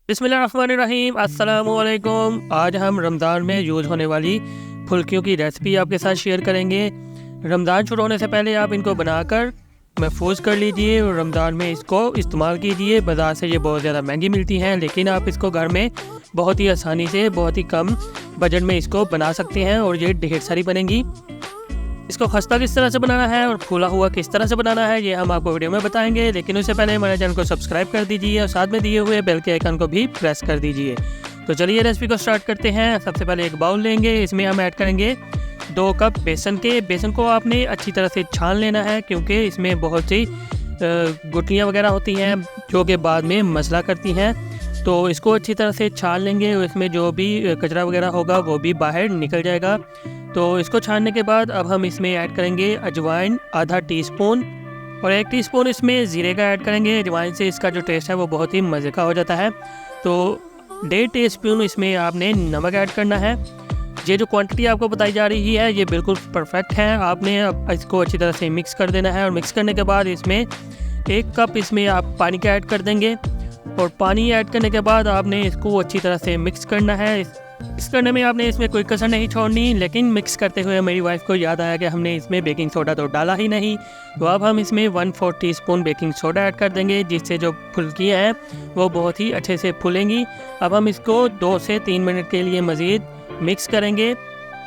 बिस्मिल्लाहिर्रहमानिर्रहीम अस्सलामुअलैकुम। आज हम रमज़ान में यूज़ होने वाली फुल्कियों की रेसिपी आपके साथ शेयर करेंगे। रमज़ान शुरू होने से पहले आप इनको बनाकर महफूज कर लीजिए और रमज़ान में इसको इस्तेमाल कीजिए। बाज़ार से ये बहुत ज़्यादा महंगी मिलती हैं, लेकिन आप इसको घर में बहुत ही आसानी से बहुत ही कम बजट में इसको बना सकते हैं और ये ढेर सारी बनेंगी। इसको खस्ता किस तरह से बनाना है और फूला हुआ किस तरह से बनाना है ये हम आपको वीडियो में बताएंगे, लेकिन उससे पहले हमारे चैनल को सब्सक्राइब कर दीजिए और साथ में दिए हुए बेल के आइकन को भी प्रेस कर दीजिए। तो चलिए रेसिपी को स्टार्ट करते हैं। सबसे पहले एक बाउल लेंगे, इसमें हम ऐड करेंगे 2 कप बेसन के। बेसन को आपने अच्छी तरह से छान लेना है, क्योंकि इसमें बहुत सी गुठलियाँ वगैरह होती हैं जो कि बाद में मसला करती हैं। तो इसको अच्छी तरह से छान लेंगे और इसमें जो भी कचरा वगैरह होगा वो भी बाहर निकल जाएगा। तो इसको छानने के बाद अब हम इसमें ऐड करेंगे अजवाइन आधा टीस्पून और 1 टीस्पून इसमें ज़ीरे का ऐड करेंगे। अजवाइन से इसका जो टेस्ट है वो बहुत ही मज़े का हो जाता है। तो 1.5 टीस्पून इसमें आपने नमक ऐड करना है। ये जो क्वांटिटी आपको बताई जा रही है ये बिल्कुल परफेक्ट है। आपने अब इसको अच्छी तरह से मिक्स कर देना है और मिक्स करने के बाद इसमें 1 कप इसमें आप पानी का ऐड कर देंगे और पानी ऐड करने के बाद आपने इसको अच्छी तरह से मिक्स करना है। इस करने में आपने इसमें कोई कसर नहीं छोड़नी, लेकिन मिक्स करते हुए मेरी वाइफ को याद आया कि हमने इसमें बेकिंग सोडा तो डाला ही नहीं। तो अब हम इसमें 1/4 टीस्पून बेकिंग सोडा ऐड कर देंगे, जिससे जो फुल्कियाँ हैं वो बहुत ही अच्छे से फूलेंगी। अब हम इसको 2 से 3 मिनट के लिए मज़ीद मिक्स करेंगे।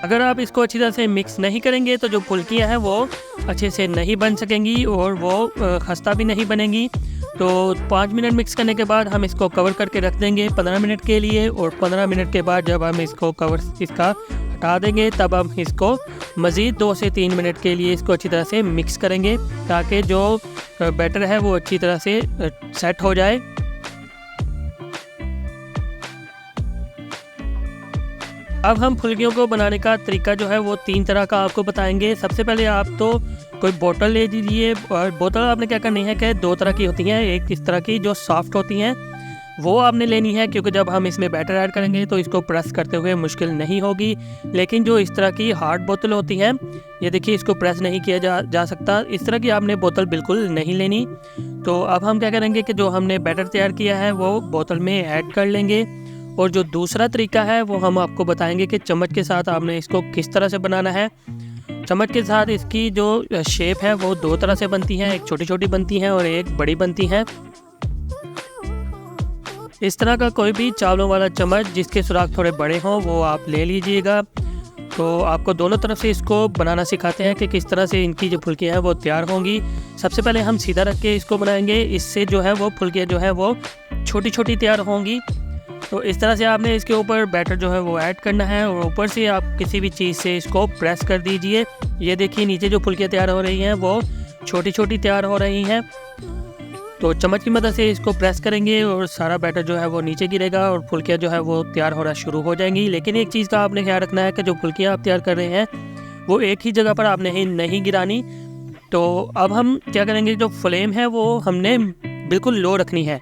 अगर आप इसको अच्छी तरह से मिक्स नहीं करेंगे तो जो फुल्कियाँ हैं वो अच्छे से नहीं बन सकेंगी और वो खस्ता भी नहीं बनेंगी। तो 5 मिनट मिक्स करने के बाद हम इसको कवर करके रख देंगे 15 मिनट के लिए, और 15 मिनट के बाद जब हम इसको कवर इसका हटा देंगे तब हम इसको मज़ीद 2 से 3 मिनट के लिए इसको अच्छी तरह से मिक्स करेंगे, ताकि जो बैटर है वो अच्छी तरह से सेट हो जाए। अब हम फुल्कियों को बनाने का तरीका जो है वो 3 तरह का आपको बताएंगे। सबसे पहले आप तो कोई बोतल ले लीजिए, और बोतल आपने क्या करनी है कि 2 तरह की होती हैं। एक इस तरह की जो सॉफ्ट होती हैं वो आपने लेनी है, क्योंकि जब हम इसमें बैटर ऐड करेंगे तो इसको प्रेस करते हुए मुश्किल नहीं होगी। लेकिन जो इस तरह की हार्ड बोतल होती हैं, ये देखिए इसको प्रेस नहीं किया जा सकता, इस तरह की आपने बोतल बिल्कुल नहीं लेनी। तो अब हम क्या करेंगे कि जो हमने बैटर तैयार किया है वो बोतल में ऐड कर लेंगे, और जो दूसरा तरीका है वो हम आपको बताएंगे कि चम्मच के साथ आपने इसको किस तरह से बनाना है। चम्मच के साथ इसकी जो शेप है वो 2 तरह से बनती है, एक छोटी छोटी बनती है और एक बड़ी बनती है। इस तरह का कोई भी चावलों वाला चम्मच जिसके सुराख थोड़े बड़े हों वो आप ले लीजिएगा। तो आपको दोनों तरफ से इसको बनाना सिखाते हैं कि किस तरह से इनकी जो फुल्कियाँ हैं वो तैयार होंगी। सबसे पहले हम सीधा रख के इसको बनाएंगे, इससे जो है वो फुल्कियाँ जो है वो छोटी छोटी तैयार होंगी। तो इस तरह से आपने इसके ऊपर बैटर जो है वो ऐड करना है और ऊपर से आप किसी भी चीज़ से इसको प्रेस कर दीजिए। ये देखिए नीचे जो फुल्कियाँ तैयार हो रही हैं वो छोटी छोटी तैयार हो रही हैं। तो चम्मच की मदद से इसको प्रेस करेंगे और सारा बैटर जो है वो नीचे गिरेगा और फुल्कियाँ जो है वो तैयार होना शुरू हो जाएंगी। लेकिन एक चीज़ का आपने ख्याल रखना है कि जो फुल्कियाँ आप तैयार कर रहे हैं वो एक ही जगह पर आपने नहीं गिरानी। तो अब हम क्या करेंगे, जो फ्लेम है वो हमने बिल्कुल लो रखनी है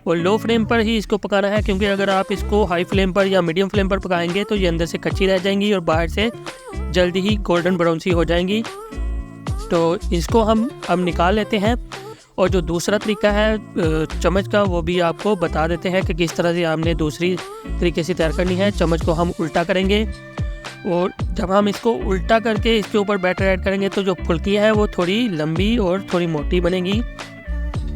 और लो फ्लेम पर ही इसको पकाना है, क्योंकि अगर आप इसको हाई फ्लेम पर या मीडियम फ्लेम पर पकाएंगे तो ये अंदर से कच्ची रह जाएंगी और बाहर से जल्दी ही गोल्डन ब्राउन सी हो जाएंगी। तो इसको हम अब निकाल लेते हैं। और जो दूसरा तरीका है चम्मच का वो भी आपको बता देते हैं कि किस तरह से आपने दूसरी तरीके से तैयार करनी है। चम्मच को हम उल्टा करेंगे और जब हम इसको उल्टा करके इसके ऊपर बैटर ऐड करेंगे तो जो फुल्कियाँ हैं वो थोड़ी लंबी और थोड़ी मोटी बनेंगी।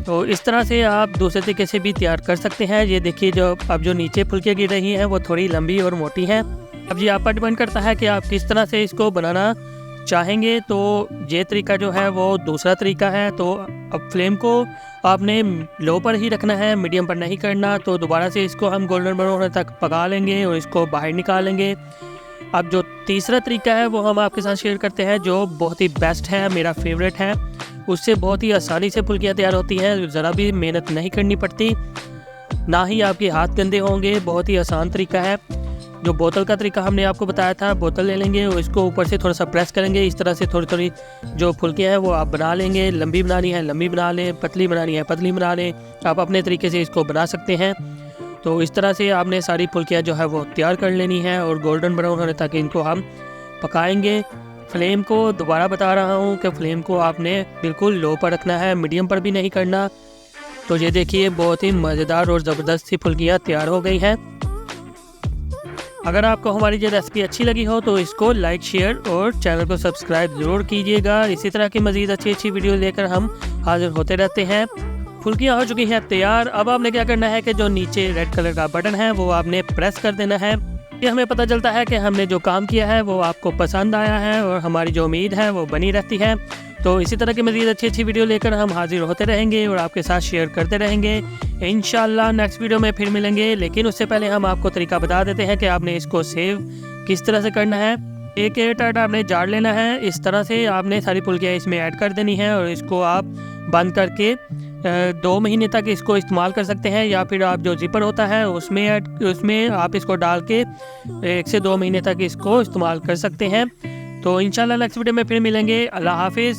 तो इस तरह से आप दूसरे तरीके से भी तैयार कर सकते हैं। ये देखिए जो नीचे फुल्कियाँ गिर रही हैं वो थोड़ी लंबी और मोटी हैं। अब ये आप पर डिपेंड करता है कि आप किस तरह से इसको बनाना चाहेंगे। तो ये तरीका जो है वो दूसरा तरीका है। तो अब फ्लेम को आपने लो पर ही रखना है, मीडियम पर नहीं करना। तो दोबारा से इसको हम गोल्डन ब्राउन होने तक पका लेंगे और इसको बाहर निकालेंगे। अब जो तीसरा तरीका है वो हम आपके साथ शेयर करते हैं, जो बहुत ही बेस्ट है, मेरा फेवरेट है। उससे बहुत ही आसानी से फुल्कियाँ तैयार होती हैं, ज़रा भी मेहनत नहीं करनी पड़ती, ना ही आपके हाथ गंदे होंगे। बहुत ही आसान तरीका है। जो बोतल का तरीका हमने आपको बताया था, बोतल ले लेंगे और इसको ऊपर से थोड़ा सा प्रेस करेंगे। इस तरह से थोड़ी थोड़ी जो फुल्कियाँ हैं वो आप बना लेंगे। लंबी बनानी है लंबी बना लें, पतली बनानी है पतली बना लें, आप अपने तरीके से इसको बना सकते हैं। तो इस तरह से आपने सारी फुल्कियाँ जो है वो तैयार कर लेनी है और गोल्डन ब्राउन होने तक इनको हम पकाएंगे। फ्लेम को दोबारा बता रहा हूँ कि फ्लेम को आपने बिल्कुल लो पर रखना है, मीडियम पर भी नहीं करना। तो ये देखिए बहुत ही मज़ेदार और ज़बरदस्त सी फुल्कियाँ तैयार हो गई हैं। अगर आपको हमारी ये रेसिपी अच्छी लगी हो तो इसको लाइक, शेयर और चैनल को सब्सक्राइब ज़रूर कीजिएगा। इसी तरह की मज़ीद अच्छी वीडियो लेकर हम हाजिर होते रहते हैं। फुल्कियाँ हो चुकी हैं तैयार। अब आपने क्या करना है कि जो नीचे रेड कलर का बटन है वो आपने प्रेस कर देना है। ये हमें पता चलता है कि हमने जो काम किया है वो आपको पसंद आया है और हमारी जो उम्मीद है वो बनी रहती है। तो इसी तरह की मज़ीद अच्छी वीडियो लेकर हम हाजिर होते रहेंगे और आपके साथ शेयर करते रहेंगे। इंशाल्लाह नेक्स्ट वीडियो में फिर मिलेंगे, लेकिन उससे पहले हम आपको तरीका बता देते हैं कि आपने इसको सेव किस तरह से करना है। एक एयरटाइट आपने जार लेना है। इस तरह से आपने सारी फुल्कियाँ इसमें ऐड कर देनी है और इसको आप बंद करके 2 महीने तक इसको इस्तेमाल कर सकते हैं, या फिर आप जो ज़िपर होता है उसमें आप इसको डाल के 1 से 2 महीने तक इसको इस्तेमाल कर सकते हैं। तो इंशाल्लाह नेक्स्ट वीडियो में फिर मिलेंगे। अल्लाह हाफिज़।